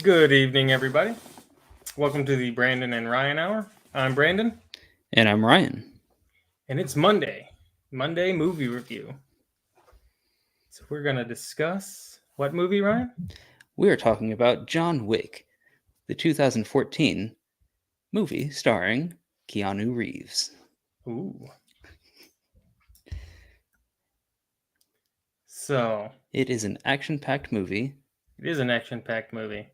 Good evening, everybody. Welcome to the Brandon and Ryan Hour. I'm Brandon, And I'm Ryan. and it's Monday movie review. So we're going to discuss what movie, Ryan? We are talking about John Wick, the 2014 movie starring Keanu Reeves. Ooh. So It is an action packed movie. it is an action-packed movie.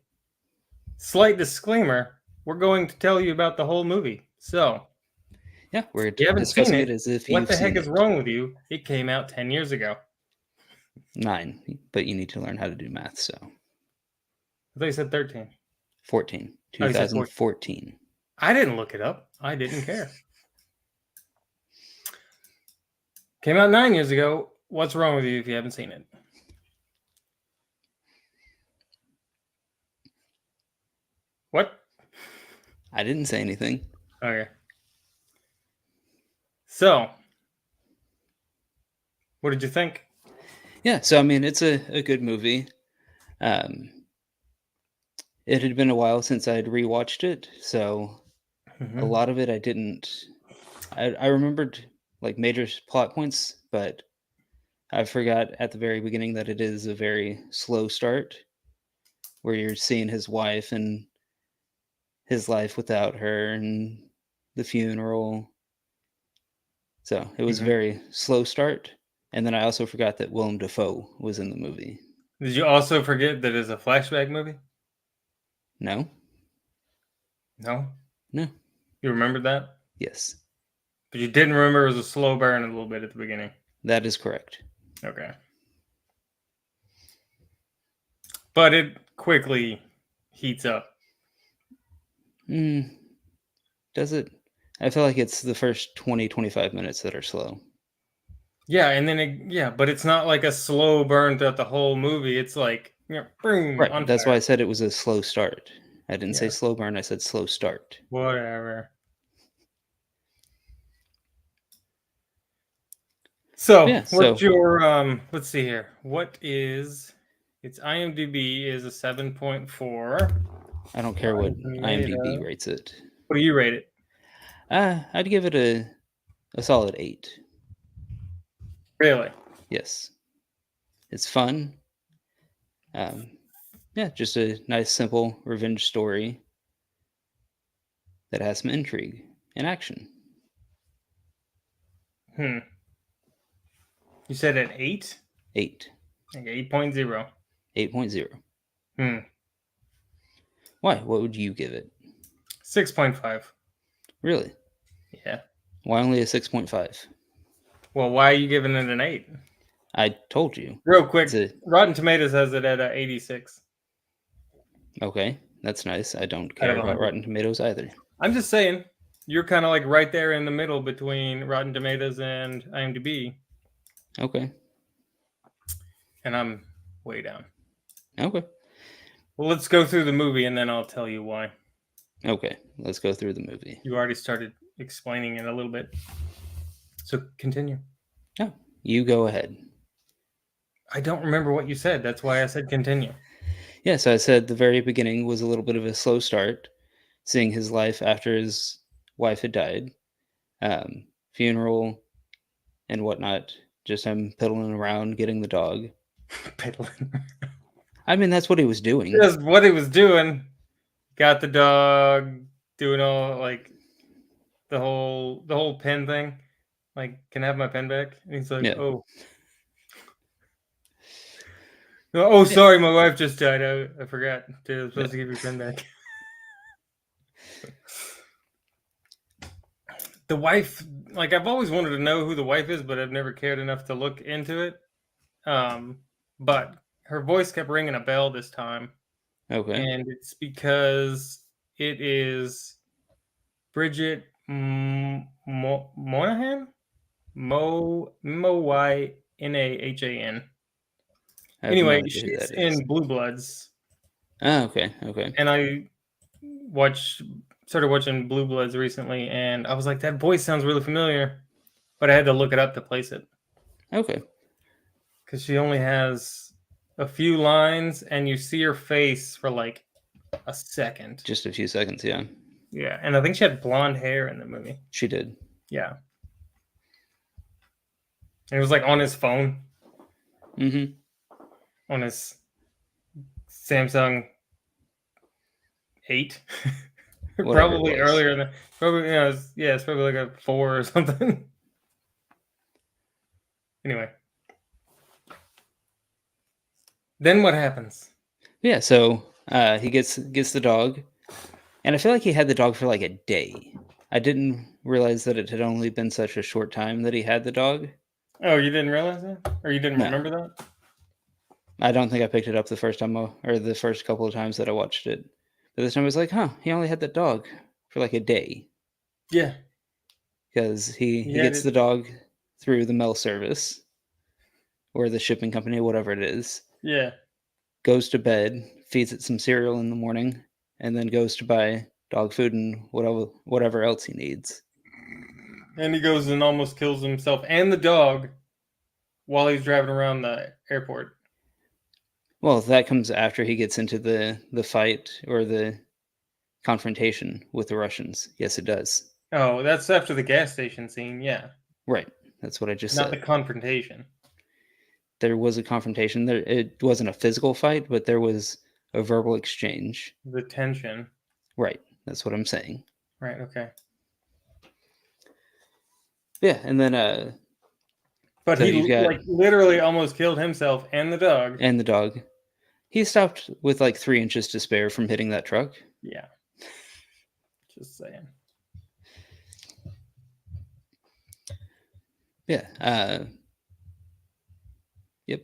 Slight disclaimer, we're going to tell you about the whole movie. So Yeah, we're if you haven't seen discussing it it, as if what you've the heck seen is it. wrong with you? It came out 10 years ago. 9, but you need to learn how to do math, so. I thought you said 13. 14. Oh, you said 14. 2014. I didn't look it up. I didn't care. Came out 9 years ago. What's wrong with you if you haven't seen it? What? I didn't say anything. Okay. So, what did you think? Yeah, so I mean, it's a good movie. Um, it had been a while since I had rewatched it, so a lot of it I didn't. I remembered like major plot points, but I forgot at the very beginning that it is a very slow start where you're seeing his wife and his life without her and the funeral. So it was a very slow start. And then I also forgot that Willem Dafoe was in the movie. Did you also forget that it's a flashback movie? No? No? No. You remembered that? Yes. But you didn't remember it was a slow burn a little bit at the beginning. That is correct. Okay. But it quickly heats up. Does it? I feel like it's the first 20-25 minutes that are slow. Yeah, and then but it's not like a slow burn throughout the whole movie. It's like, boom, Right. on That's why fire. I said it was a slow start. I didn't say Yeah, slow burn, I said slow start. whatever. So, Yeah, what's so your let's see here. What is its IMDb is a 7.4. I don't care what Rotten IMDb Tomato. rates it. What do you rate it? I'd give it a solid 8. Really? Yes, it's fun. Yeah, just a nice, simple revenge story that has some intrigue and action. Hmm. You said at 8? 8, Like 8.0. 8.0. Hmm. Why? What would you give it? 6.5. Really? Yeah. Why only a 6.5? Well, why are you giving it an 8? I told you. Real It's quick, a Rotten Tomatoes has it at a 86 okay. That's nice. I don't out of care about 100. Rotten Tomatoes either. I'm just saying, you're kind of like right there in the middle between Rotten Tomatoes and IMDb, Okay. and I'm way down. Okay. Well, let's go through the movie and then I'll tell you why. Okay. Let's go through the movie. You already started explaining it a little bit. So continue. Oh, you go ahead. I don't remember what you said. That's why I said continue. Yeah, so I said the very beginning was a little bit of a slow start, seeing his life after his wife had died, funeral and whatnot. Just him piddling around, getting the dog. Piddling. I mean, that's what he was doing. Just what he was doing. Got the dog, doing all like the whole pen thing. Like, can I have my pen back? And he's like, Yeah. oh, Yeah. sorry, my wife just died. I forgot. I'm supposed to give your pen back. The wife, like, I've always wanted to know who the wife is, but I've never cared enough to look into it. But her voice kept ringing a bell this time, Okay. and it's because it is Bridget Moynahan, Moynahan. I have no Anyway, idea who she's that is. in Blue Bloods, Oh, okay. Okay. and I watched started watching Blue Bloods recently, and I was like, that voice sounds really familiar, but I had to look it up to place it Okay. because she only has a few lines, and you see her face for like a second. Just a few seconds, yeah. Yeah, and I think she had blonde hair in the movie. She did. Yeah. And it was like on his phone, Mm-hmm. on his Samsung 8. Whatever it Probably was. earlier than probably it's probably like a 4 or something. Anyway. Then what happens? Yeah, so he gets the dog, and I feel like he had the dog for like a day. I didn't realize that it had only been such a short time that he had the dog. Oh, you didn't realize that? Or you didn't No, remember that? I don't think I picked it up the first time or the first couple of times that I watched it. But this time I was like, huh, he only had that dog for like a day Yeah. because he Yeah, gets the dog through the mail service or the shipping company, whatever it is. yeah. Goes to bed, feeds it some cereal in the morning, and then goes to buy dog food and whatever else he needs. And he goes and almost kills himself and the dog while he's driving around the airport. Well, that comes after he gets into the fight or the confrontation with the Russians. Yes, it does. Oh, that's after the gas station scene, yeah. Right. That's what I just Not the said. confrontation. There was a confrontation. There it wasn't a physical fight, but there was a verbal exchange. The tension. Right. That's what I'm saying. Right, okay. Yeah, and then But so he you've got like literally almost killed himself and the dog. and the dog. He stopped with like 3 inches to spare from hitting that truck. Yeah. Just saying. Yeah. Yep.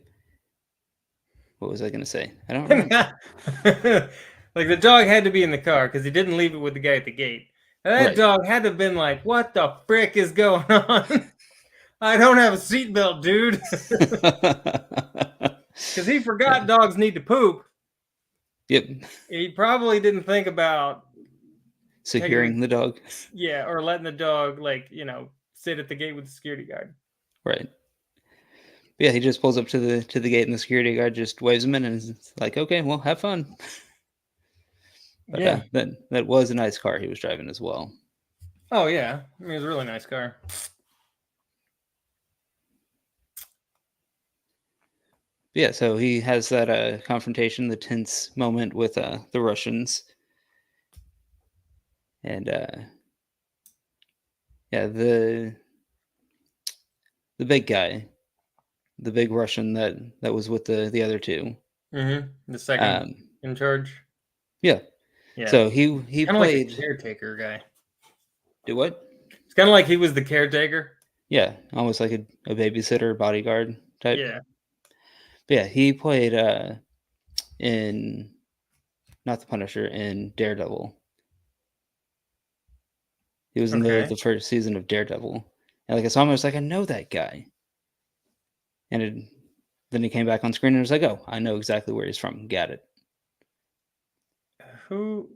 What was I going to say? I don't remember. Like the dog had to be in the car because he didn't leave it with the guy at the gate. And that Right. dog had to have been like, "What the frick is going on? I don't have a seatbelt, dude." Because he forgot dogs need to poop. Yep. He probably didn't think about Securing the dog. or letting the dog sit at the gate with the security guard. Right. Yeah, he just pulls up to the gate and the security guard just waves him in and is like, "Okay, well, have fun." But Yeah. that was a nice car he was driving as well. Oh yeah, I mean, it was a really nice car. Yeah, so he has that confrontation, the tense moment with the Russians, and yeah, the big guy, the big Russian that was with the other two. The second in charge. Yeah. Yeah. So he Kind of like played. the caretaker guy. Do what? It's kind of like he was the caretaker. Yeah, almost like a babysitter, bodyguard type. Yeah. But yeah, he played in not the Punisher in Daredevil. He was in the first season of Daredevil, and like I saw him, I was like, I know that guy. And then he came back on screen and was like, oh, I know exactly where he's from. Got it. Who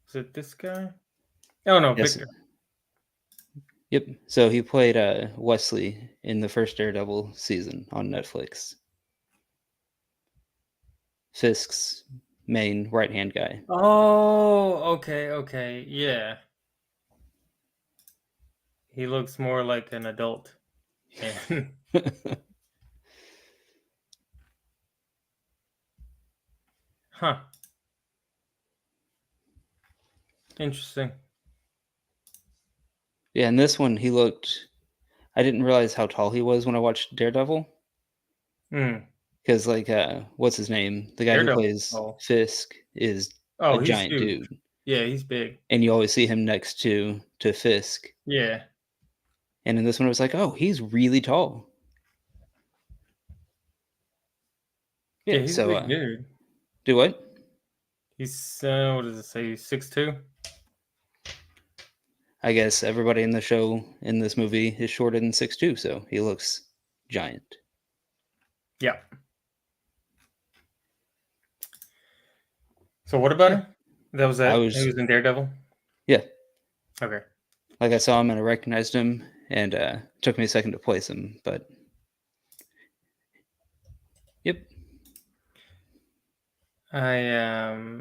was it? This guy? Oh no, Yes. Victor. Yep. So he played Wesley in the first Daredevil season on Netflix. Fisk's main right-hand guy. Oh, okay, yeah. He looks more like an adult. Huh. Interesting. Yeah, in this one he looked. I didn't realize how tall he was when I watched Daredevil. Because like, what's his name? The guy who plays Fisk is a he's giant huge. dude. Yeah, he's big. And you always see him next to Fisk. Yeah. And in this one, I was like, oh, he's really tall. Yeah, he's a big dude. Do what? He's what does it say? He's 6'2"? I guess everybody in the show in this movie is shorter than 6'2", so he looks giant. Yeah. So what about him? That was it? He was in Daredevil? Yeah. Okay. Like I saw him and I recognized him, and took me a second to place him, but yep. I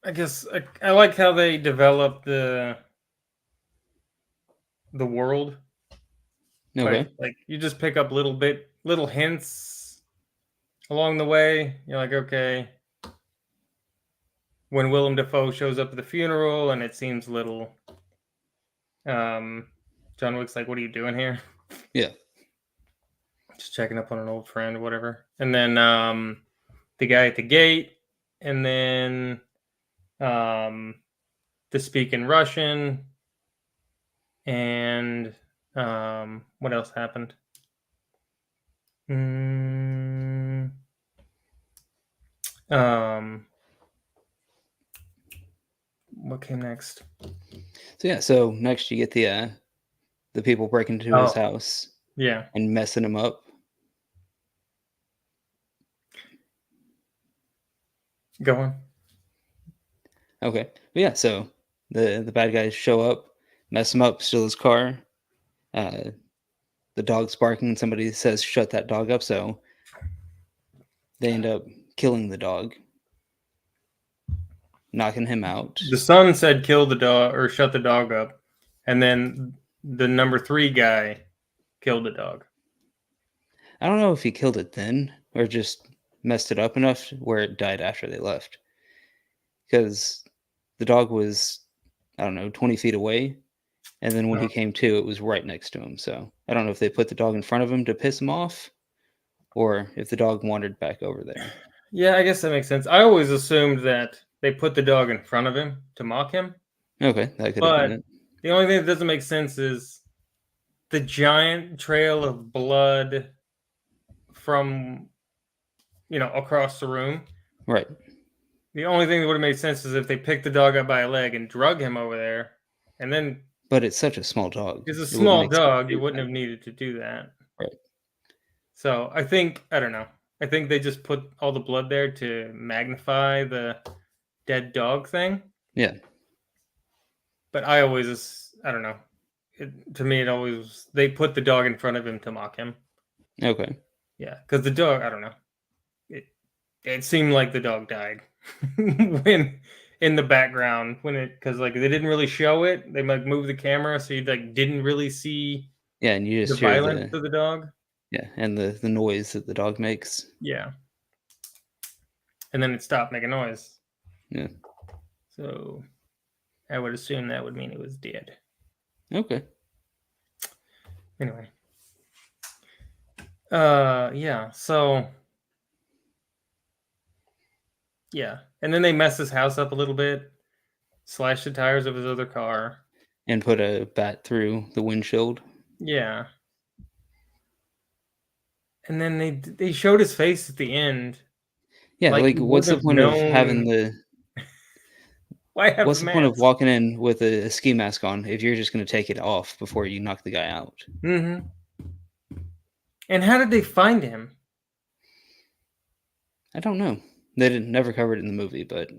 I guess I like how they develop the world. Okay. Like you just pick up little hints along the way. You're like, okay, when Willem Dafoe shows up at the funeral, and it seems little. Um, John Wick's like, "What are you doing here?" Yeah. Just checking up on an old friend or whatever. And then the guy at the gate, and then um, the speak in Russian, and what else happened? Mm, um, what came next? So yeah. So next you get the people breaking into his Oh, house yeah. and messing him up. Go on. Okay. But yeah. So the bad guys show up, mess him up, steal his car. Uh, the dog's barking. Somebody says, "Shut that dog up." So they end up killing the dog, knocking him out. The son said kill the dog or shut the dog up, and then the number three guy killed the dog. I don't know if he killed it then or just messed it up enough where it died after they left. Because the dog was, I don't know, 20 feet away. And then when Oh. he came to, it was right next to him. So I don't know if they put the dog in front of him to piss him off or if the dog wandered back over there. Yeah, I guess that makes sense. I always assumed that they put the dog in front of him to mock him, Okay, that could have been but it. the only thing that doesn't make sense is the giant trail of blood from across the room. Right. The only thing that would have made sense is if they picked the dog up by a leg and drug him over there, and then But it's such a small dog. he's a It wouldn't small make sense dog, to you do wouldn't that. have needed to do that. Right. So I don't know. I think they just put all the blood there to magnify the dead dog thing. Yeah. But I don't know. To me, it always they put the dog in front of him to mock him. Okay. Yeah, because the dog, I don't know. It it seemed like the dog died when in the background when it because like they didn't really show it. They like moved the camera so you like didn't really see Yeah, and you the just hear violence of the dog. and the noise that the dog makes. Yeah, and then it stopped making noise. Yeah. So I would assume that would mean it was dead. Okay. Anyway. Yeah, so yeah. And then they mess his house up a little bit, slash the tires of his other car. And put a bat through the windshield. Yeah. And then they showed his face at the end. Yeah, Like like you would what's the have point of having known the why have what's the the point of mask. walking in with a ski mask on if you're just gonna take it off before you knock the guy out? Mm-hmm. And how did they find him? I don't know. They didn't never covered it in the movie, but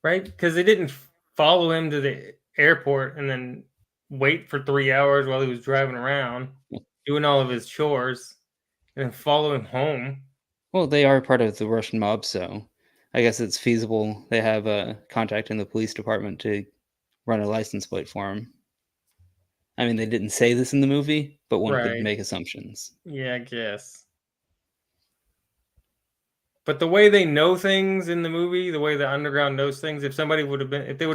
Right? Because they didn't follow him to the airport and then wait for 3 hours while he was driving around, doing all of his chores, and then follow him home. well, they are part of the Russian mob, so I guess it's feasible they have a contact in the police department to run a license plate for him. I mean, they didn't say this in the movie, but one could Right. make assumptions. Yeah, I guess. But the way they know things in the movie, the way the underground knows things, if they would have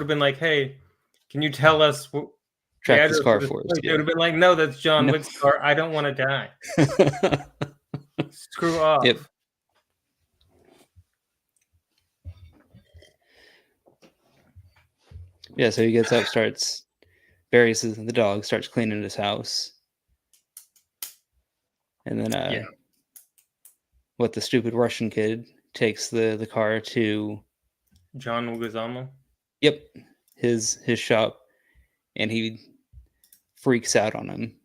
been like, "Hey, can you tell us the Track this address car of this for us, place?" They yeah. would have been like, "No, that's John No. Wick's car. I don't want to die. Screw Yep. off." Yeah, so he gets up, starts buries the dog, starts cleaning his house, and then Yeah, what the stupid Russian kid takes the car to John Wick. yep, his shop, and he freaks out on him.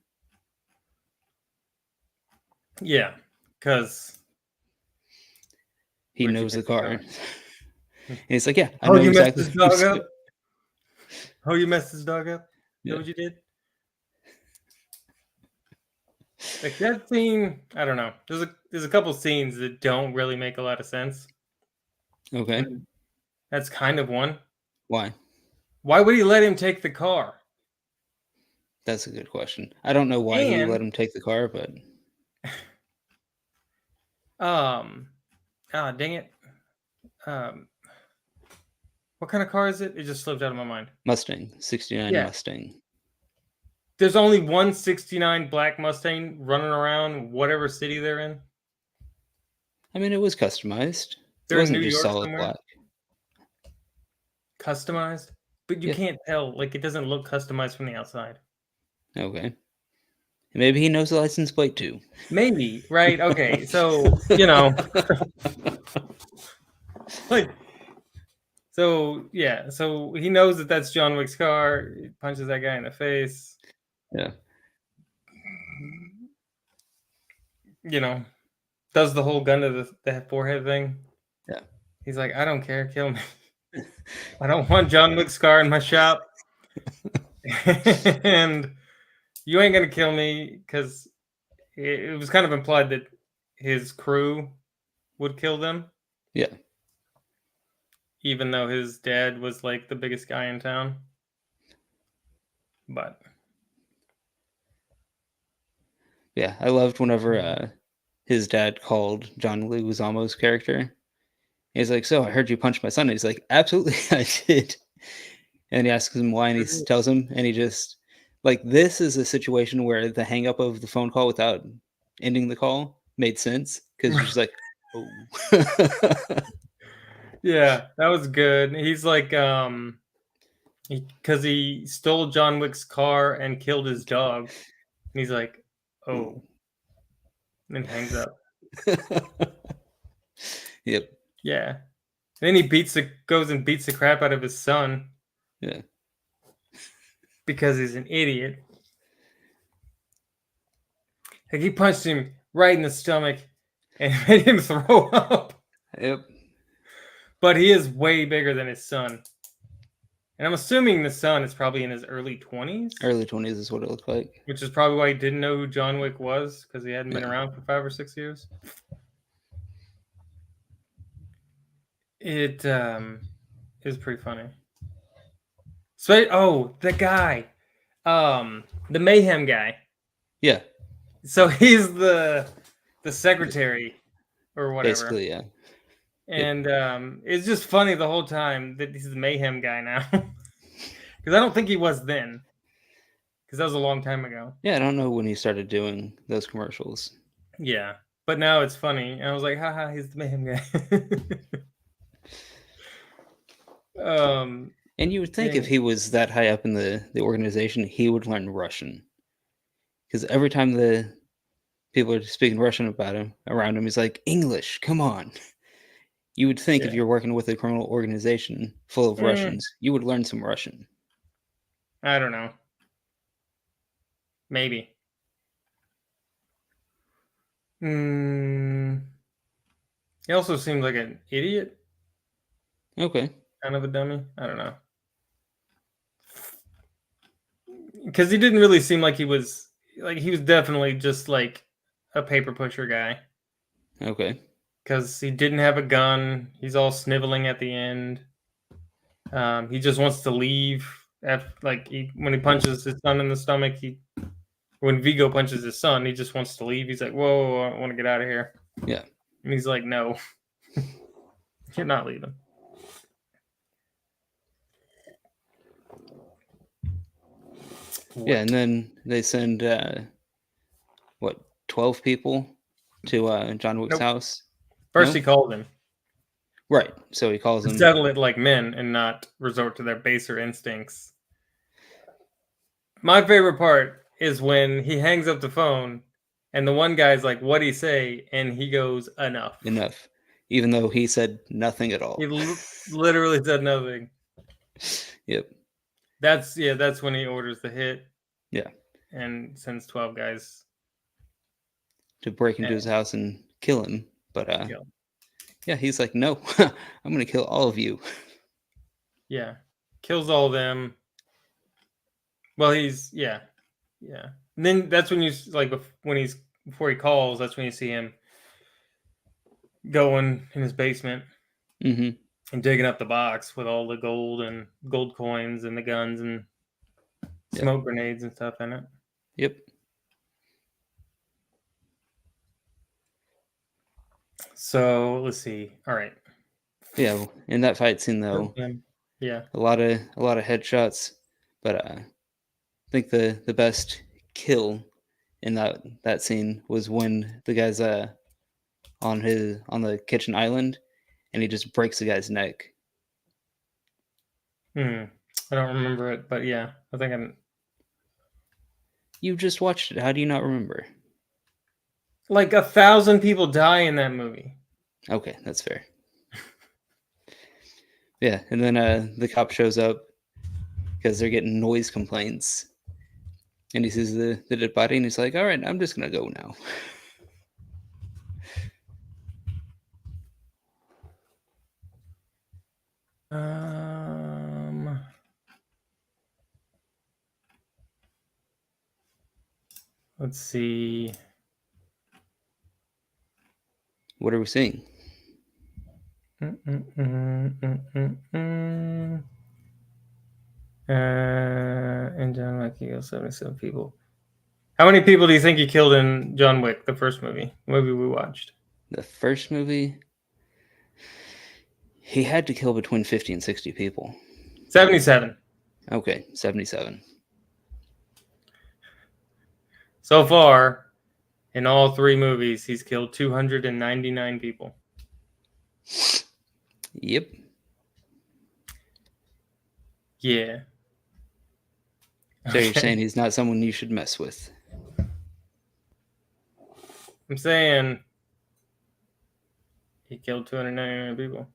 Yeah, because He where'd you knows get the the car. car? And he's like, "Yeah, I Oh, know you messed exactly this what dog he's up. doing." Oh, you messed this dog up. Is that Yeah. what you did? Like that scene, I don't know. There's a couple scenes that don't really make a lot of sense. Okay. And that's kind of one. Why? Why would he let him take the car? That's a good question. I don't know why he let And him take the car, but um, dang it. Um, what kind of car is it? It just slipped out of my mind. Mustang, 69 Yeah, Mustang. there's only one 69 black Mustang running around whatever city they're in. I mean, it was customized. It They're in New wasn't just York solid somewhere. black. Customized, but you Yeah. can't tell. Like, it doesn't look customized from the outside. Okay. Maybe he knows the license plate too. Maybe, right? Okay, so like, so yeah, so he knows that that's John Wick's car. He punches that guy in the face. Yeah. Does the whole gun to the forehead thing. Yeah. He's like, I don't care, kill me. I don't want John Wick's car in my shop, and you ain't gonna kill me because it was kind of implied that his crew would kill them, Yeah. even though his dad was like the biggest guy in town. But Yeah. I loved whenever his dad called John Leguizamo's character. He's like, "So I heard you punch my son." And he's like, "Absolutely, I did." And he asks him why, and he tells him, and he just like this is a situation where the hang up of the phone call without ending the call made sense because you're just like, oh, yeah, that was good. He's like, because he stole John Wick's car and killed his dog. And he's like, ooh. oh, and hangs up. Yep. Yeah. And then he goes and beats the crap out of his son. Yeah. Because he's an idiot. Like, he punched him right in the stomach and made him throw up. Yep. But he is way bigger than his son. And I'm assuming the son is probably in his early 20s. Early 20s is what it looked like. Which is probably why he didn't know who John Wick was, because he hadn't been around for 5 or 6 years. It is pretty funny. So, the guy. The Mayhem guy. Yeah. So he's the secretary or whatever. Basically, yeah. And it's just funny the whole time that he's the Mayhem guy now. Because I don't think he was then. Because that was a long time ago. Yeah, I don't know when he started doing those commercials. Yeah. But now it's funny. And I was like, haha, he's the Mayhem guy. And you would think if he was that high up in the organization, he would learn Russian. Because every time the people are speaking Russian about him, around him, he's like, English, come on. You would think if you're working with a criminal organization full of Russians, you would learn some Russian. I don't know. Maybe. He also seemed like an idiot. Okay. Kind of a dummy. I don't know. Because he didn't really seem like he was definitely just like a paper pusher guy. Okay. Because he didn't have a gun. He's all sniveling at the end. He just wants to leave. When he punches his son in the stomach, when Vigo punches his son, he just wants to leave. He's like, whoa, I want to get out of here. Yeah. And he's like, no, you're not leaving. Yeah, and then they send 12 people to John Wick's house? First, he called him. Right. So he calls him. Settle it like men and not resort to their baser instincts. My favorite part is when he hangs up the phone and the one guy's like, what'd he say? And he goes, enough. Enough. Even though he said nothing at all. He literally said nothing. Yep. That's when he orders the hit. Yeah. And sends 12 guys to break into his house and kill him. But yeah, he's like, no, I'm gonna kill all of you. Yeah. Kills all of them. Well, he's yeah. And then that's when you before he calls, that's when you see him going in his basement. Mm-hmm. and digging up the box with all the gold coins and the guns and Yep. smoke grenades and stuff in it. Yep. So let's see. All right. Yeah. In that fight scene, though, Yeah. a lot of headshots, but I think the best kill in that scene was when the guy's on the kitchen island, and he just breaks the guy's neck. I don't remember it, but yeah, I think I'm You just watched it. How do you not remember? like 1,000 people die in that movie. Okay, that's fair. Yeah, and then the cop shows up because they're getting noise complaints, and he sees the dead body, and he's like, "All right, I'm just gonna go now." Let's see. What are we seeing? In John Wick, he killed 77 people. How many people do you think he killed in John Wick, the first movie we watched? The first movie, he had to kill between 50 and 60 people. 77. Okay, 77. So far, in all 3 movies, he's killed 299 people. Yep. Yeah. So you're saying he's not someone you should mess with? I'm saying he killed 299 people.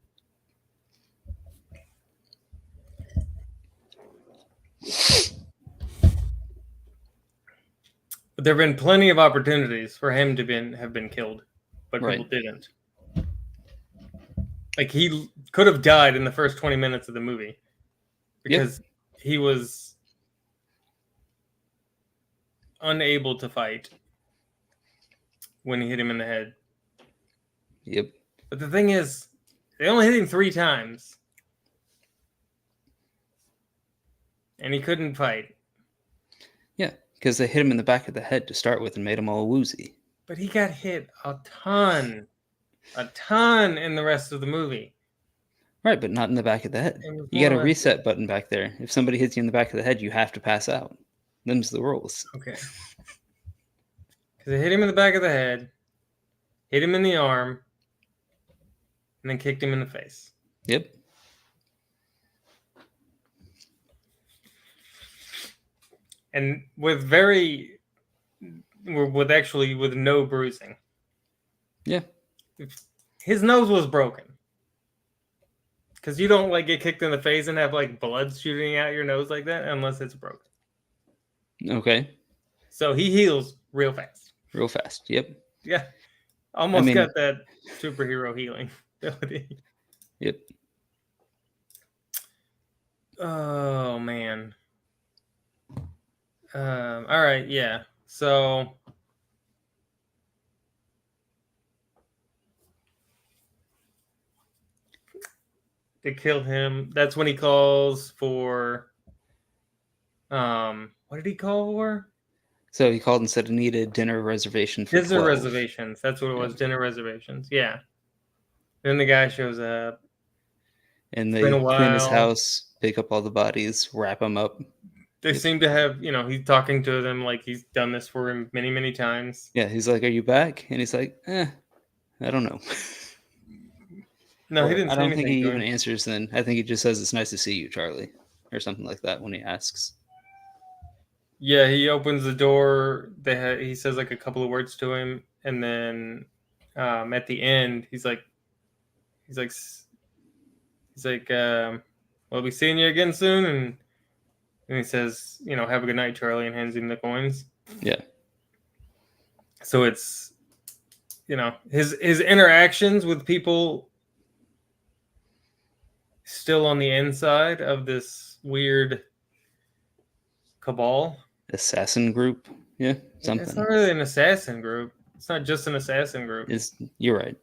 But there have been plenty of opportunities for him to have been killed, but Right. people didn't. Like, he could have died in the first 20 minutes of the movie because he was unable to fight when he hit him in the head. Yep. But the thing is, they only hit him 3 times. And he couldn't fight. Yeah, because they hit him in the back of the head to start with and made him all woozy. But he got hit a ton in the rest of the movie. Right, but not in the back of the head. You got a reset button back there. If somebody hits you in the back of the head, you have to pass out. Them's the rules. Okay. Because they hit him in the back of the head, hit him in the arm, and then kicked him in the face. Yep. And with no bruising. Yeah. His nose was broken. Because you don't get kicked in the face and have blood shooting out your nose like that unless it's broken. Okay. So he heals real fast. Real fast. Yep. Yeah. Almost got that superhero healing ability. Yep. Oh man. All right, yeah. So they killed him. That's when he calls for what did he call for? So he called and said he needed dinner reservation for 12. Reservations. That's what it was. Dinner reservations. Yeah. Then the guy shows up. And they clean his house, pick up all the bodies, wrap them up. They seem to have, he's talking to them like he's done this for him many, many times. Yeah, he's like, "Are you back?" And he's like, I don't know. No, he didn't. I don't think he even answers then. I think he just says, "It's nice to see you, Charlie," or something like that when he asks. Yeah, he opens the door. He says a couple of words to him, and then at the end, he's like, "We'll be seeing you again soon." And he says, "Have a good night, Charlie," and hands him the coins. Yeah. So it's, his interactions with people still on the inside of this weird cabal. Assassin group. Yeah, something. It's not really an assassin group. It's not just an assassin group. You're right.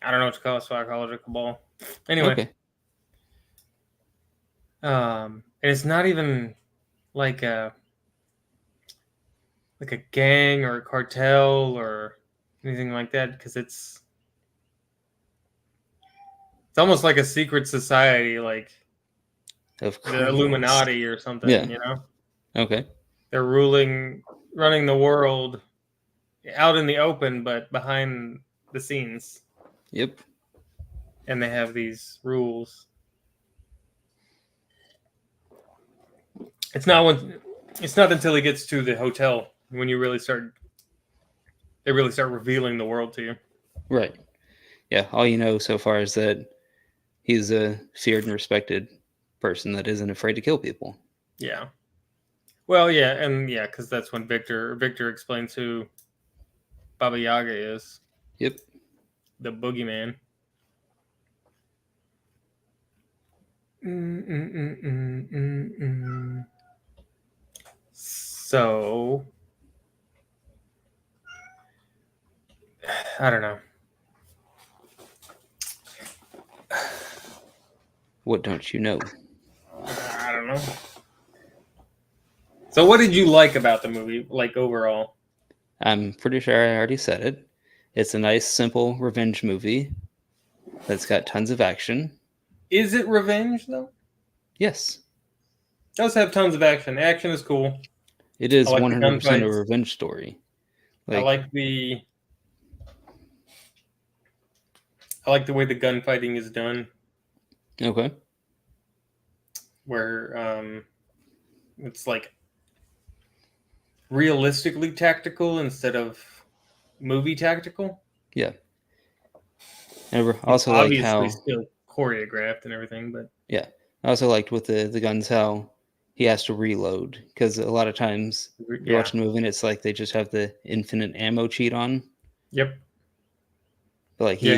I don't know what to call it, so I call it a cabal. Anyway, Okay. and it's not even like a gang or a cartel or anything like that, because it's almost like a secret society, like Of the criminals. Illuminati or something. Yeah. You know, Okay. they're running the world out in the open, but behind the scenes, Yep. and they have these rules. It's not when it's not until he gets to the hotel when they really start revealing the world to you. Right. Yeah. All you know so far is that he's a feared and respected person that isn't afraid to kill people. Yeah. Well, yeah, and yeah, because that's when Victor explains who Baba Yaga is, Yep. the boogeyman. So I don't know. What don't you know? I don't know. So what did you like about the movie, like overall? I'm pretty sure I already said it. It's a nice, simple revenge movie that's got tons of action. Is it revenge though? Yes, It does have tons of action. Action is cool. it I is like the 100% a gunfights. revenge story. I Like, like the I like the way the gunfighting is done, okay, where it's like realistically tactical instead of movie tactical. yeah. And I It's also like obviously how, still choreographed and everything, but yeah, I also liked with the guns how he has to reload because a lot of times you're yeah, watching a movie and it's like they just have the infinite ammo cheat on, yep, but like yeah.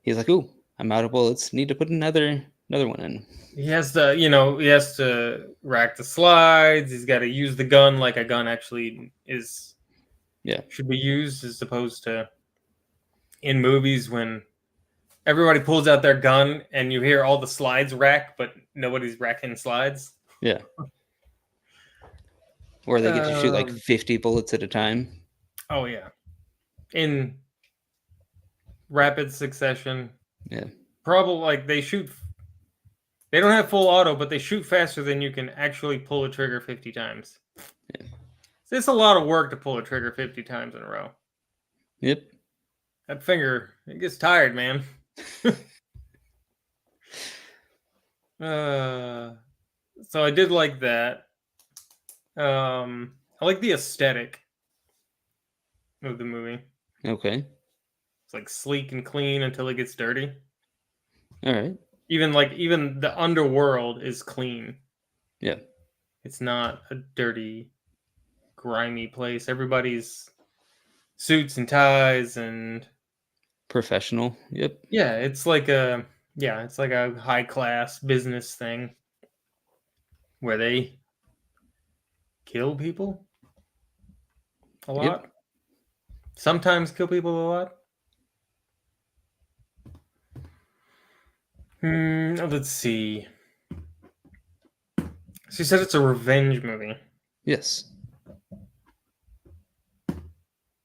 he's like, ooh, I'm out of bullets. Need to put another one in. He has to, he has to rack the slides. He's got to use the gun like a gun actually is Yeah, should be used, as opposed to in movies when everybody pulls out their gun and you hear all the slides rack, but nobody's racking slides. yeah. Or they get to shoot like Um, 50 bullets at a time. oh yeah, in rapid succession. Yeah, Probably like they shoot. They don't have full auto, but they shoot faster than you can actually pull a trigger 50 times. yeah. It's a lot of work to pull a trigger 50 times in a row. Yep. That finger, it gets tired, man. uh, so I did like that. I like the aesthetic of the movie. Okay. It's like sleek and clean until it gets dirty. All right. Even the underworld is clean. Yeah. It's not a dirty, grimy place. Everybody's suits and ties, and Professional. Yep. yeah, it's like a high class business thing where they kill people a Yep. lot. Sometimes kill people a lot. Let's see. She said it's a revenge movie. Yes.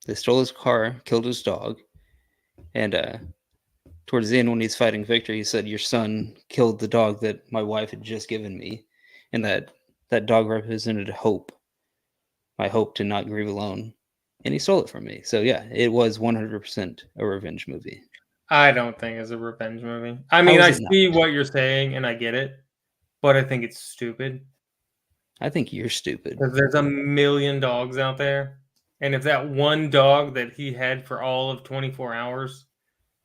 They stole his car, killed his dog, and towards the end when he's fighting Victor, he said, "Your son killed the dog that my wife had just given me," and that dog represented hope, my hope to not grieve alone, and he stole it from me. So yeah, it was 100% a revenge movie. I don't think it's a revenge movie. I How mean, is I it not? see what you're saying and I get it, but I think it's stupid I think you're stupid. because there's a million dogs out there, and if that one dog that he had for all of 24 hours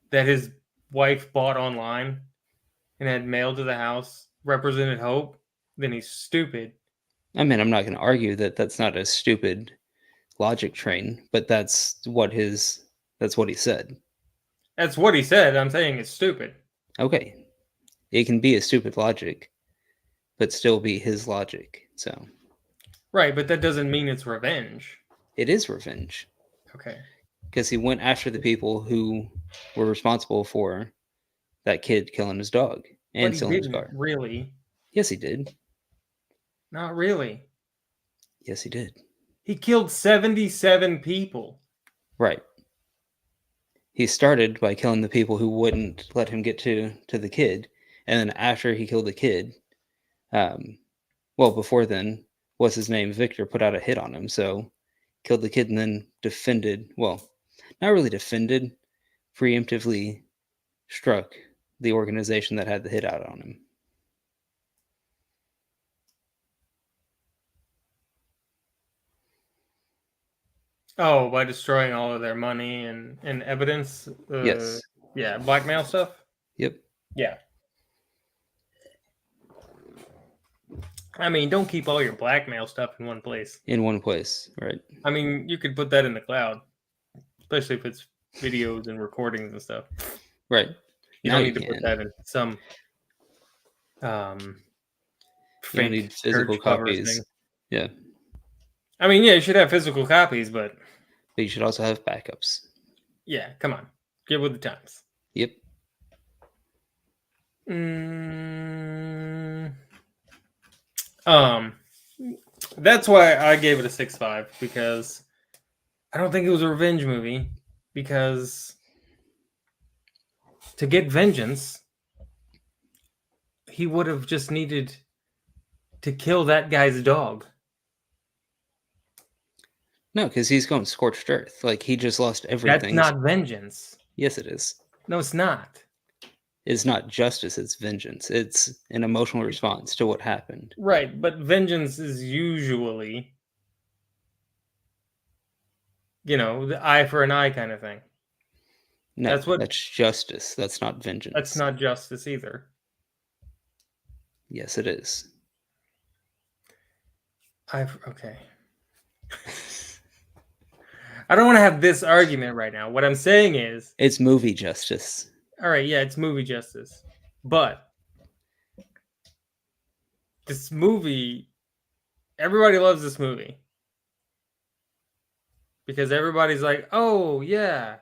that his wife bought online and had mailed to the house represented hope, then he's stupid. I mean, I'm not going to argue that that's not a stupid logic train, but that's what he said. That's what he said. I'm saying it's stupid. Okay, it can be a stupid logic, but still be his logic. So Right, but that doesn't mean it's revenge. it is revenge Okay. because he went after the people who were responsible for that kid killing his dog But and he stealing his didn't car. really. Yes, he did. Not really. Yes, he did. He killed 77 people. Right. He started by killing the people who wouldn't let him get to the kid, and then after he killed the kid, well, before then, what's his name? Victor put out a hit on him, so killed the kid and then defended. Well, not really defended, preemptively struck the organization that had the hit out on him. Oh, by destroying all of their money and evidence? Yes. Yeah, blackmail stuff? Yep. Yeah. I mean, don't keep all your blackmail stuff in one place. In one place, right? I mean, you could put that in the cloud, especially if it's videos and recordings and stuff. Right. You Now don't you need to put can. that in some You don't fake need physical church cover copies. thing. Yeah. I mean, yeah, you should have physical copies, but But you should also have backups. yeah, come on, get with the times. Yep. That's why I gave it a 6.5, because I don't think it was a revenge movie, because to get vengeance, he would have just needed to kill that guy's dog. No, because he's going scorched earth. Like, he just lost That's everything. not vengeance. Yes, it is. No, it's not. It's not justice, it's vengeance. It's an emotional response to what happened. Right, but vengeance is usually, the eye for an eye kind of thing. No, that's justice. That's not vengeance. That's not justice either. Yes, it is. Okay. I don't want to have this argument right now. What I'm saying is, it's movie justice. All right, yeah, it's movie justice. But this movie, everybody loves this movie. Because everybody's like, oh, yeah,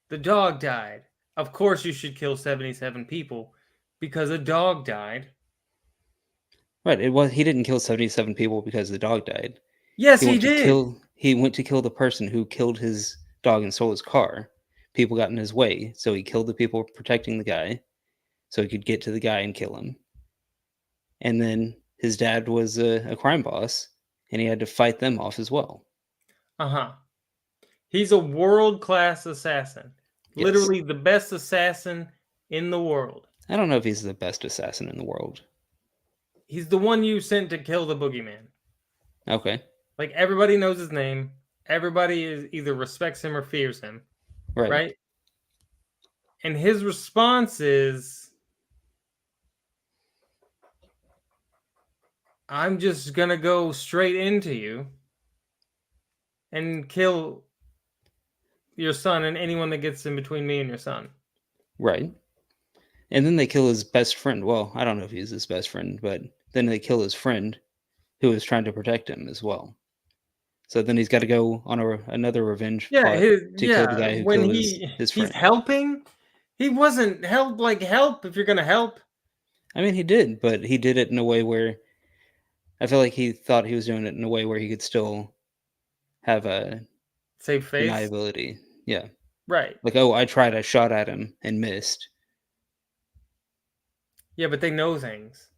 the dog died. Of course you should kill 77 people because a dog died. Right, he didn't kill 77 people because the dog died. Yes, he did. He went to kill the person who killed his dog and stole his car. People got in his way, so he killed the people protecting the guy so he could get to the guy and kill him. And then his dad was a crime boss, and he had to fight them off as well. Uh-huh. He's a world-class assassin. Yes. Literally the best assassin in the world. I don't know if he's the best assassin in the world. He's the one you sent to kill the boogeyman. Okay. Like, everybody knows his name. Everybody either respects him or fears him. Right? And his response is, I'm just going to go straight into you and kill your son and anyone that gets in between me and your son. Right. And then they kill his best friend. Well, I don't know if he's his best friend, but then they kill his friend who was trying to protect him as well. So then he's got to go on another revenge plot to kill the guy who killed his friend. He's helping. He wasn't help if you're going to help. I mean, he did, but he did it in a way where I feel like he thought he was doing it in a way where he could still have a safe face deniability. Yeah. Right. Like, oh, I shot at him and missed. Yeah, but they know things.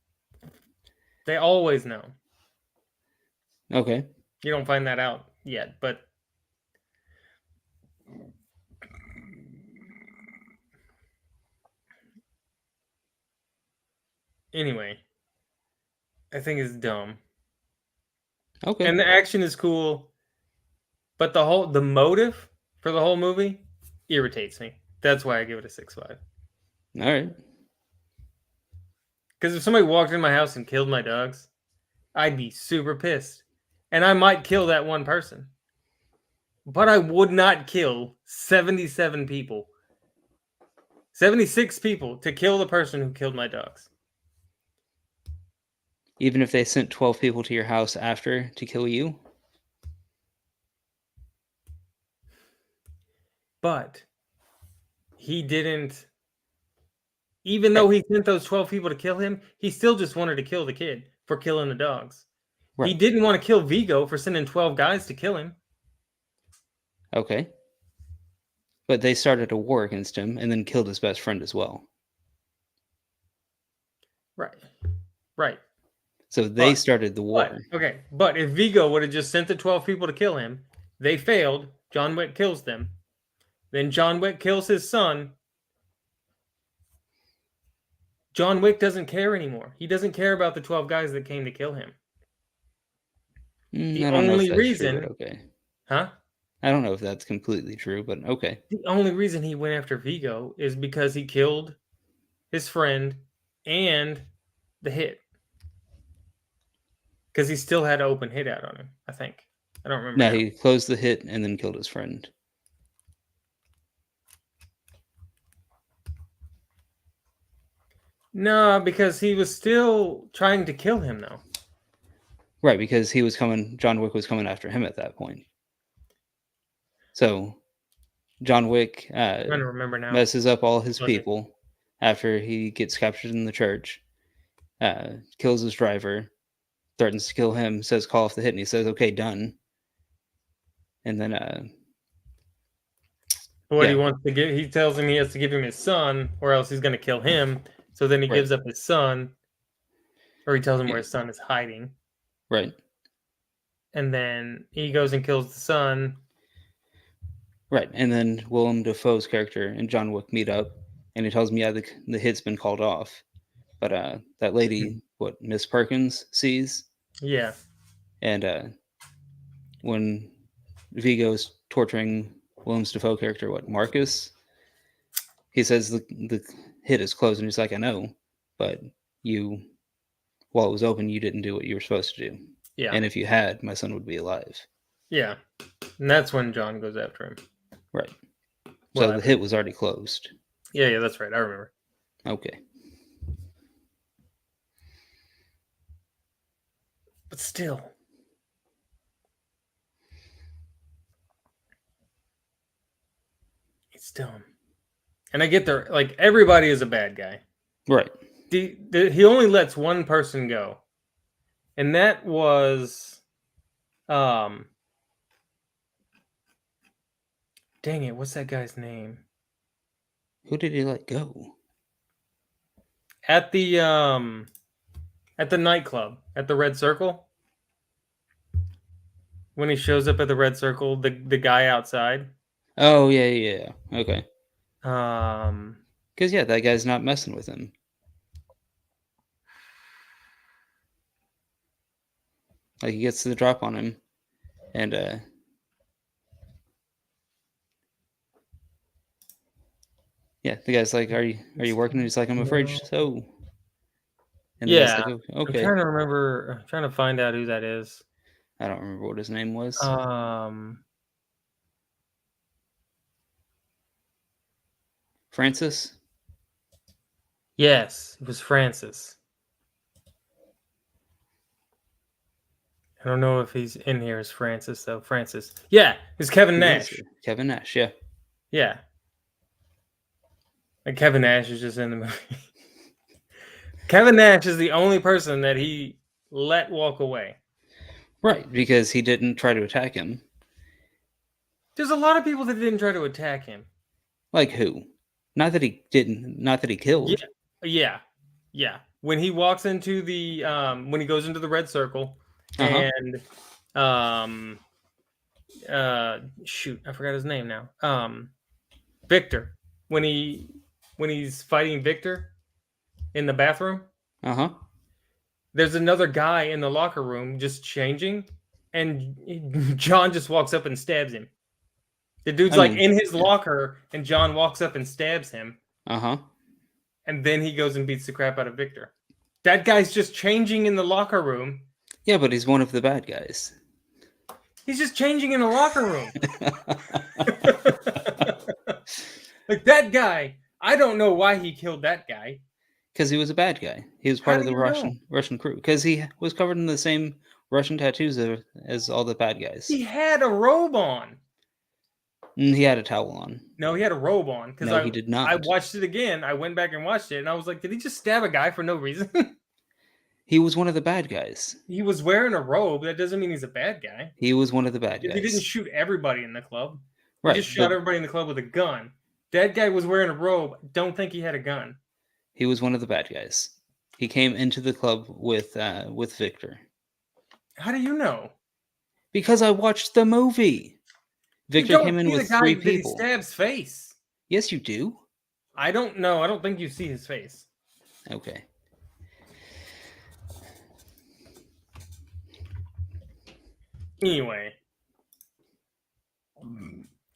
They always know. Okay. You don't find that out yet, but anyway, I think it's dumb. Okay. And the action is cool, but the motive for the whole movie irritates me. That's why I give it a 6.5. All right. Because if somebody walked in my house and killed my dogs, I'd be super pissed. And I might kill that one person. But I would not kill 77 people. 76 people to kill the person who killed my dogs. Even if they sent 12 people to your house after to kill you? But he didn't. Even Right. though he sent those 12 people to kill him, he still just wanted to kill the kid for killing the dogs. He Right. didn't want to kill Vigo for sending 12 guys to kill him. Okay. But they started a war against him and then killed his best friend as well. Right. Right. So they started the war. But if Vigo would have just sent the 12 people to kill him, they failed. John Wick kills them. Then John Wick kills his son. John Wick doesn't care anymore. He doesn't care about the 12 guys that came to kill him. The I don't know if only that's reason, true, but okay. huh? I don't know if that's completely true, but okay. The only reason he went after Vigo is because he killed his friend and the hit. Because he still had an open hit out on him, I think. I don't remember. No, now. he closed the hit and then killed his friend. No, because he was still trying to kill him, though. Right, because John Wick was coming after him at that point. So, John Wick I'm trying to remember now. messes up all his people after he gets captured in the church, kills his driver, threatens to kill him, says call off the hit, and he says, okay, done. And then, What he wants to give, he tells him he has to give him his son, or else he's going to kill him. So then he gives up his son, or he tells him where his son is hiding. Right. And then he goes and kills the son. Right. And then Willem Dafoe's character and John Wick meet up, and he tells me, yeah, the hit's been called off. But that lady, Miss Perkins, sees. Yeah. And when Vigo's torturing Willem Dafoe character, Marcus, he says the hit is closed, and he's like, I know, but while it was open, you didn't do what you were supposed to do. Yeah. And if you had, my son would be alive. Yeah. And that's when John goes after him. Right. So the hit was already closed. Yeah, that's right. I remember. Okay. But still. It's dumb. And I get there, like, everybody is a bad guy. Right. He only lets one person go. And that was dang it, what's that guy's name? Who did he let go? At the nightclub, at the Red Circle. When he shows up at the Red Circle, the guy outside. Oh, yeah. Okay. Because that guy's not messing with him. Like, he gets the drop on him, and the guy's like, "Are you working?" And he's like, "I'm afraid so." And the guy's like, "Okay." I'm trying to remember. I'm trying to find out who that is. I don't remember what his name was. Francis? Yes, it was Francis. I don't know if he's in here as Francis, though. Francis. Yeah, it's Kevin Nash. Kevin Nash, yeah. Yeah. Like, Kevin Nash is just in the movie. Kevin Nash is the only person that he let walk away. Right, because he didn't try to attack him. There's a lot of people that didn't try to attack him. Like who? Not that he didn't. Not that he killed. Yeah. When he walks into the when he goes into the Red Circle, and shoot, I forgot his name now. Victor. When he's fighting Victor in the bathroom. There's another guy in the locker room just changing, and John just walks up and stabs him. The dude's in his locker, and John walks up and stabs him. And then he goes and beats the crap out of Victor. That guy's just changing in the locker room. Yeah, but he's one of the bad guys. He's just changing in the locker room. Like, that guy, I don't know why he killed that guy. Because he was a bad guy. He was part of the Russian crew. Because he was covered in the same Russian tattoos as all the bad guys. He had a robe on. He had a towel on. No, he had a robe on because No, he did I not. watched it again. I went back and watched it, and I was like, did he just stab a guy for no reason? He was one of the bad guys. He was wearing a robe. That doesn't mean he's a bad guy. He was one of the bad He didn't guys. shoot everybody in the club. He Right, just shot but everybody in the club with a gun. That guy was wearing a robe. Don't think he had a gun. he was one of the bad guys. He came into the club with Victor. How do you know? Because I watched the movie. You Victor don't came in see the with guy 3 that he people. stabs face. Yes, you do. I don't know. I don't think you see his face. Okay. Anyway,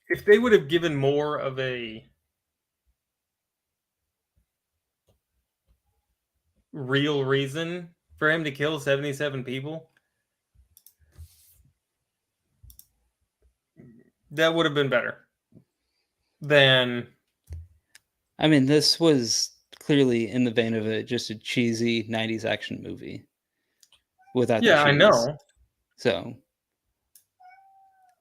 if they would have given more of a real reason for him to kill 77 people, that would have been better than. I mean, this was clearly in the vein of just a cheesy 90s action movie without the Yeah, I cheese. know. So,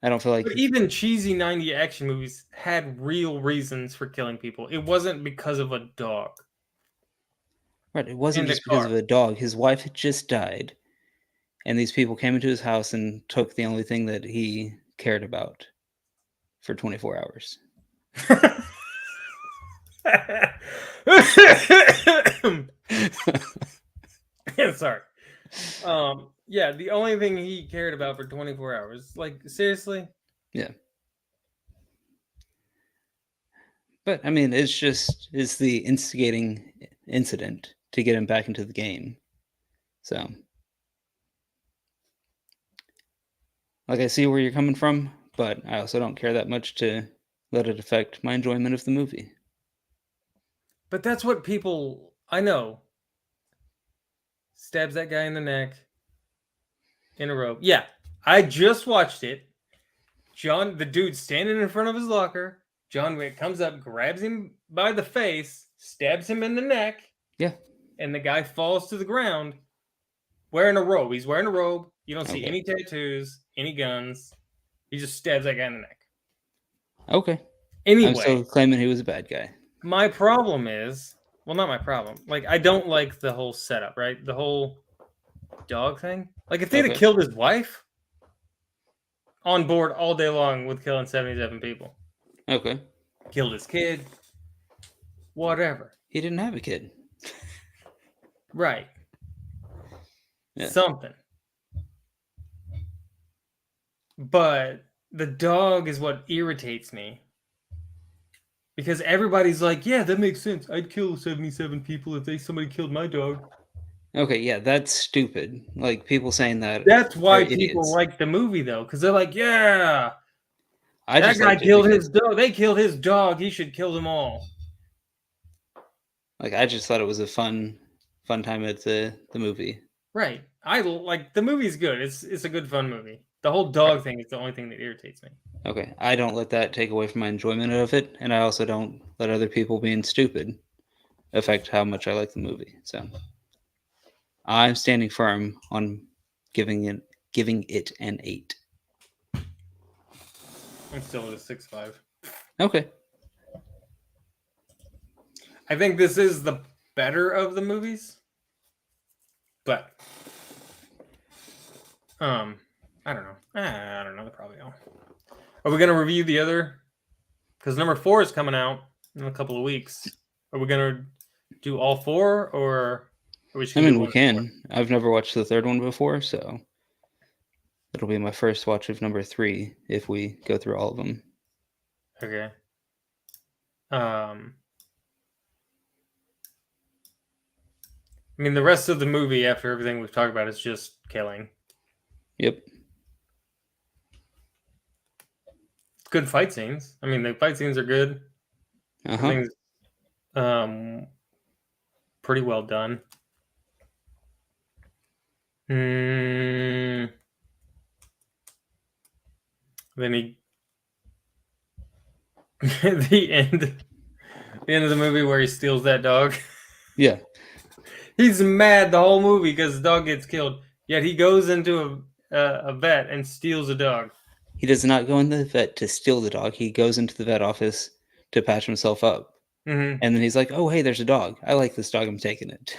I don't feel like... But even cheesy 90 action movies had real reasons for killing people. It wasn't because of a dog. Right, it wasn't in the just because car. of a dog. His wife had just died, and these people came into his house and took the only thing that he cared about for 24 hours. Sorry. Yeah, the only thing he cared about for 24 hours. Like, seriously? Yeah. But, I mean, it's the instigating incident to get him back into the game. So, like, I see where you're coming from, but I also don't care that much to let it affect my enjoyment of the movie. But that's what people... I know. Stabs that guy in the neck. In a robe. Yeah, I just watched it. The dude standing in front of his locker. John Wick comes up, grabs him by the face, stabs him in the neck. Yeah. And the guy falls to the ground wearing a robe. He's wearing a robe. You don't see Okay. any tattoos, any guns. He just stabs that guy in the neck. Okay. Anyway, I'm still claiming he was a bad guy. my problem is... Well, not my problem. Like, I don't like the whole setup, right? The whole dog thing. Like, if they'd have killed his wife... on board all day long with killing 77 people. Okay. Killed his kid. Whatever. He didn't have a kid. Right. Yeah. Something. But the dog is what irritates me. Because everybody's like, yeah, that makes sense. I'd kill 77 people if somebody killed my dog. Okay, yeah, that's stupid. Like, people saying that. That's why are people idiots. like the movie, though. Because they're like, yeah, I that just guy liked it killed because, his dog. They killed his dog. He should kill them all. like, I just thought it was a fun time at the movie. Right. I like the movie's good. It's a good fun movie. The whole dog thing is the only thing that irritates me. Okay, I don't let that take away from my enjoyment of it, and I also don't let other people being stupid affect how much I like the movie. So I'm standing firm on giving it an 8. I'm still at a 6.5. Okay. I think this is the better of the movies. But I don't know. I don't know. Probably all. Are we gonna review the other? Because number 4 is coming out in a couple of weeks. Are we gonna do all 4, or are we just I gonna mean, do we one can. I've never watched the third one before, so it'll be my first watch of number 3 if we go through all of them. Okay. I mean, the rest of the movie, after everything we've talked about, is just killing. Yep. Good fight scenes. I mean, the fight scenes are good. Everything's pretty well done. Then the end of the movie where he steals that dog. Yeah. He's mad the whole movie because the dog gets killed. Yet he goes into a vet and steals a dog. He does not go in the vet to steal the dog. He goes into the vet office to patch himself up. Mm-hmm. And then he's like, "Oh, hey, there's a dog. I like this dog. I'm taking it."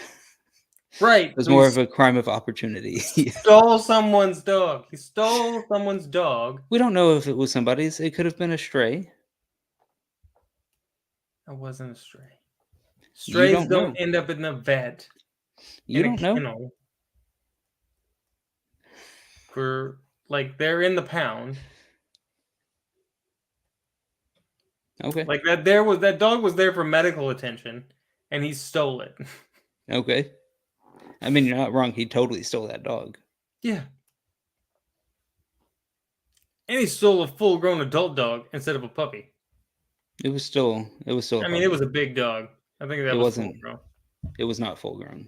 It Right. was So he more of a crime of opportunity. stole someone's dog. He stole someone's dog. We don't know if it was somebody's. It could have been a stray. That wasn't a stray. You Strays don't don't know. end up in the vet You in a don't know. kennel. For like they're in the pound. Okay. Like that dog was there for medical attention, and he stole it. Okay. I mean, you're not wrong. He totally stole that dog. Yeah. And he stole a full-grown adult dog instead of a puppy. It was still a I mean, it was puppy. a big dog. I think It that was wasn't. full-grown. It was not full grown.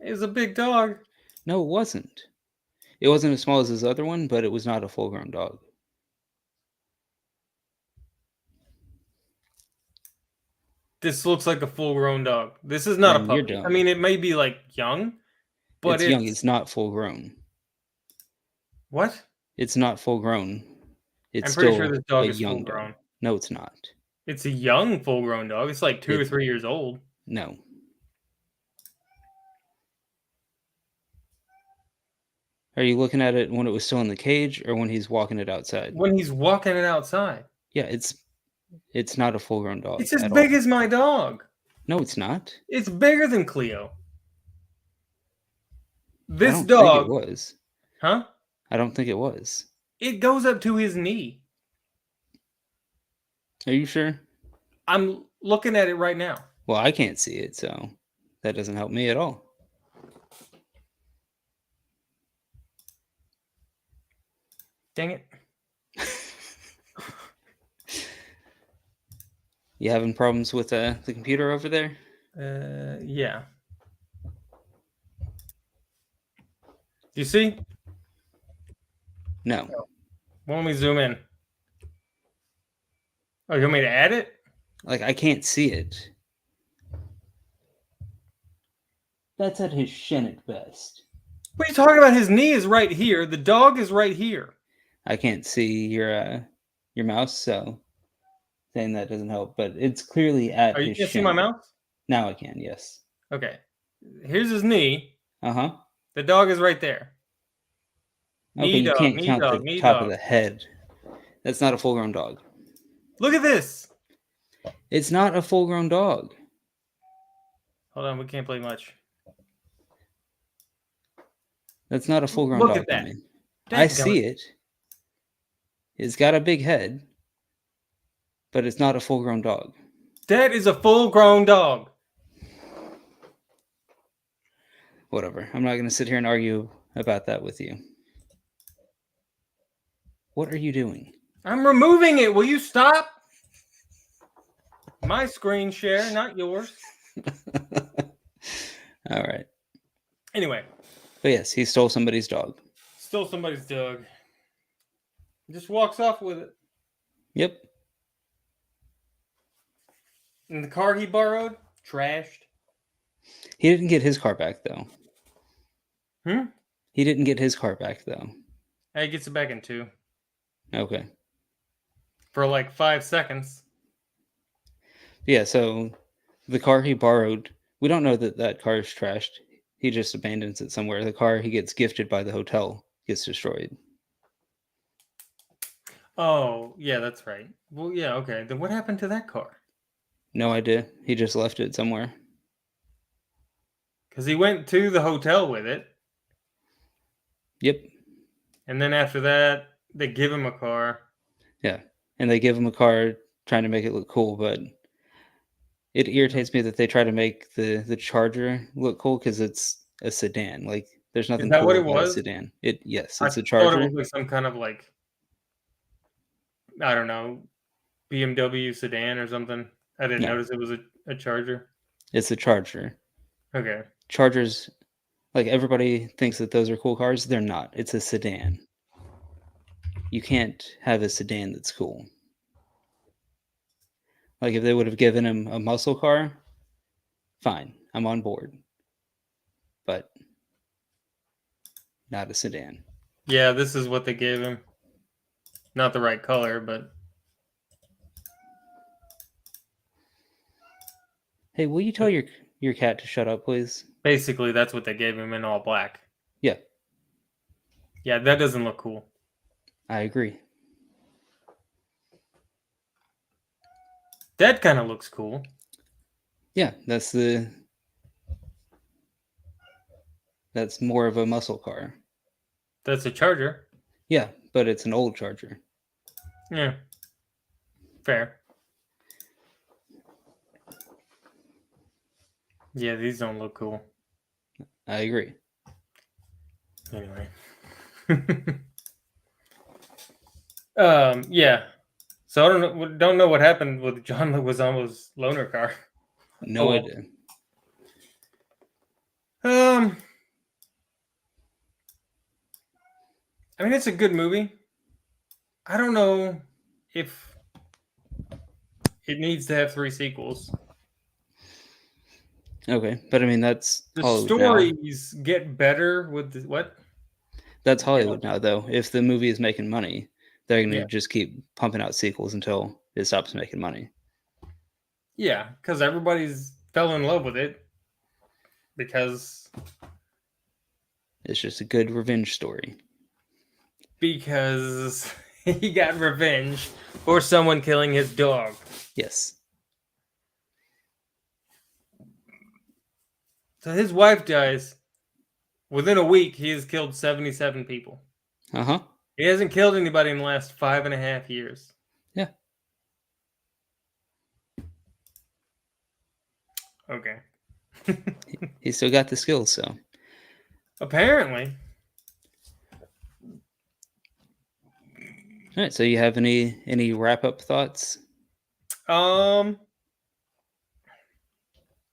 It was a big dog. No, it wasn't. It wasn't as small as his other one, but it was not a full grown dog. This looks like a full-grown dog. This is not a Then you're puppy. I dumb. mean, it may be like young, but It's young. It's not full grown. what? It's not full grown. It's I'm pretty sure still this a dog is young dog. full-grown. No, it's not. It's a young full-grown dog. It's like 2 or 3 years old. No. Are you looking at it when it was still in the cage or when he's walking it outside? When he's walking it outside. Yeah, it's not a full grown dog It's as at big all. as my dog. No, it's not. It's bigger than Cleo. I This don't think it dog, was. huh? I don't think it was. It goes up to his knee. Are you sure? I'm looking at it right now. Well, I can't see it, so that doesn't help me at all. Dang it. You having problems with the computer over there? Yeah. You see? No. Why don't we zoom in? Oh, you want me to add it? Like, I can't see it. That's at his shin at best. What are you talking about? His knee is right here. The dog is right here. I can't see your mouse, so saying that doesn't help. But it's clearly at You his can't see shin. my mouse? Now I can, yes. Okay. Here's his knee. Uh-huh. The dog is right there. Okay, Knee you dog, can't knee count dog, the knee top dog. of the head. That's not a full-grown dog. Look at this. It's not a full-grown dog. Hold on, we can't play much. That's not a full-grown Look dog at that. to me. I Dadgummit. see it. It's got a big head, but it's not a full-grown dog. That is a full-grown dog. Whatever. I'm not going to sit here and argue about that with you. What are you doing? I'm removing it. Will you stop? My screen share, not yours. All right. Anyway, But yes, he stole somebody's dog. still somebody's dog. Just walks off with it. Yep. And the car he borrowed, trashed. He didn't get his car back, though. Hmm? He didn't get his car back, though. He gets it back in 2. Okay. For like 5 seconds. Yeah, so the car he borrowed, we don't know that that car is trashed. He just abandons it somewhere. The car he gets gifted by the hotel gets destroyed. Oh, yeah, that's right. Well, yeah, okay. Then what happened to that car? No idea. He just left it somewhere. Because he went to the hotel with it. Yep. And then after that, they give him a car. Yeah. And they give him a car trying to make it look cool, but it irritates me that they try to make the Charger look cool because it's a sedan. Like, there's nothing that cool what it about a was? sedan. Yes, I it's a thought Charger. it was like some kind of like, I don't know, BMW sedan or something. I didn't No. notice it was a Charger. It's a Charger. Okay. Chargers, like, everybody thinks that those are cool cars. They're not. It's a sedan. You can't have a sedan that's cool. Like, if they would have given him a muscle car, fine, I'm on board. But not a sedan. Yeah, this is what they gave him. not the right color, but Hey, will you tell your cat to shut up, please? basically that's what they gave him in all black. Yeah, Yeah, that doesn't look cool. I agree. That kind of looks cool. Yeah, that's more of a muscle car. That's a Charger. Yeah, but it's an old Charger. Yeah. Fair. Yeah, these don't look cool. I agree. Anyway. Yeah. So I don't know what happened with John Leguizamo's loaner car. No Oh, idea. I mean, it's a good movie. I don't know if it needs to have 3 sequels. Okay, but I mean that's The Hollywood now. stories get better with what? That's Hollywood now, though. If the movie is making money, they're going to Yeah. just keep pumping out sequels until it stops making money. Yeah, because everybody's fell in love with it because It's just a good revenge story. he got revenge for someone killing his dog. Yes. So his wife dies. Within a week, he has killed 77 people. Uh-huh. He hasn't killed anybody in the last 5.5 years. Yeah. Okay. He still got the skills, so. Apparently. All right, so you have any wrap-up thoughts?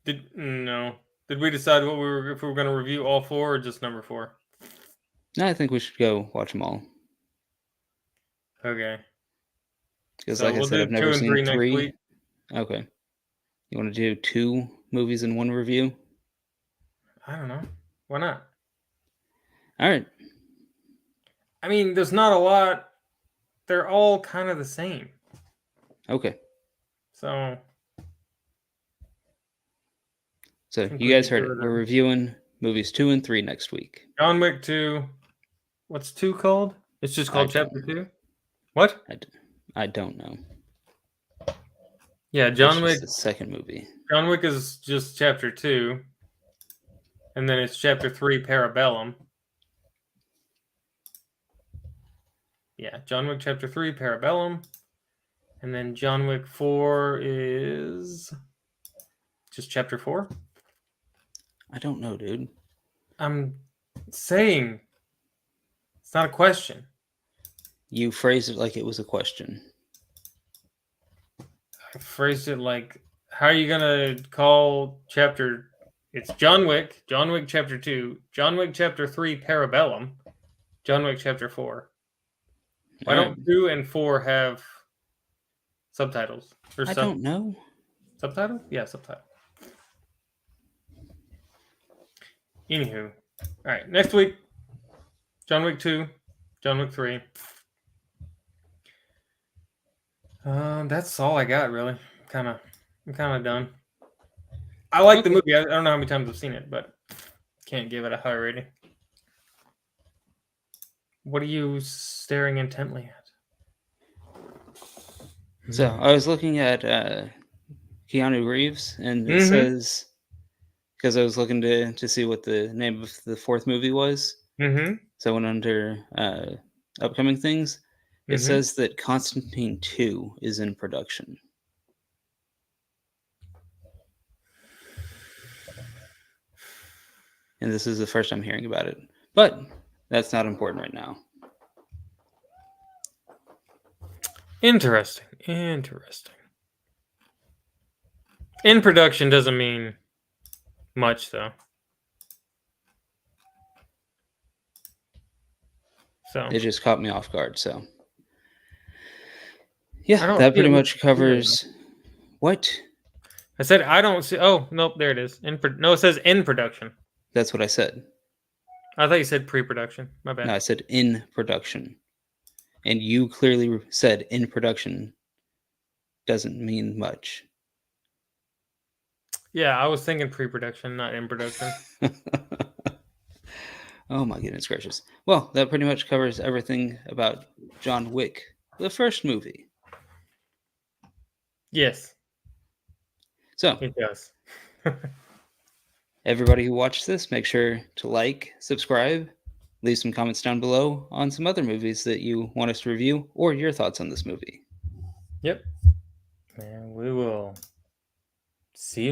Did we decide if we were going to review all 4 or just number 4? No, I think we should go watch them all. Okay. Because So like I we'll said, do I've never 2 and seen 3 next 3. week. Okay. You want to do 2 movies in one review? I don't know. Why not? All right. I mean, there's not a lot. They're all kind of the same. Okay. So You guys heard it. We're reviewing movies 2 and 3 next week. John Wick 2. What's 2 called? It's just called Chapter 2? What? I don't know. Yeah, John Wick. The second movie. John Wick is just Chapter 2. And then it's Chapter 3, Parabellum. Yeah, John Wick Chapter 3, Parabellum. And then John Wick 4 is just Chapter 4? I don't know, dude. I'm saying it's not a question. You phrased it like it was a question. I phrased it like, how are you going to call chapter... It's John Wick Chapter 2, John Wick Chapter 3, Parabellum, John Wick Chapter 4. Why don't 2 and 4 have subtitles? I don't know. Subtitle? Yeah, subtitle. Anywho. All right, next week, John Wick 2, John Wick 3. That's all I got, really. I'm kind of done. I like the movie. I don't know how many times I've seen it, but can't give it a high rating. What are you staring intently at? So I was looking at Keanu Reeves, and it says, because I was looking to see what the name of the 4th movie was. So I went under upcoming things. It says that Constantine 2 is in production. And this is the first time hearing about it. But that's not important right now. Interesting. In production doesn't mean much, though. So it just caught me off guard, so. Yeah, that pretty much covers... What? I said I don't see... Oh, nope, there it is. No, it says in production. That's what I said. I thought you said pre-production. My bad. No, I said in production. and you clearly said in production doesn't mean much. Yeah, I was thinking pre-production, not in production. Oh my goodness gracious. Well, that pretty much covers everything about John Wick, the first movie. Yes, So, it does. everybody who watched this, make sure to like, subscribe, leave some comments down below on some other movies that you want us to review or your thoughts on this movie. Yep. And we will see you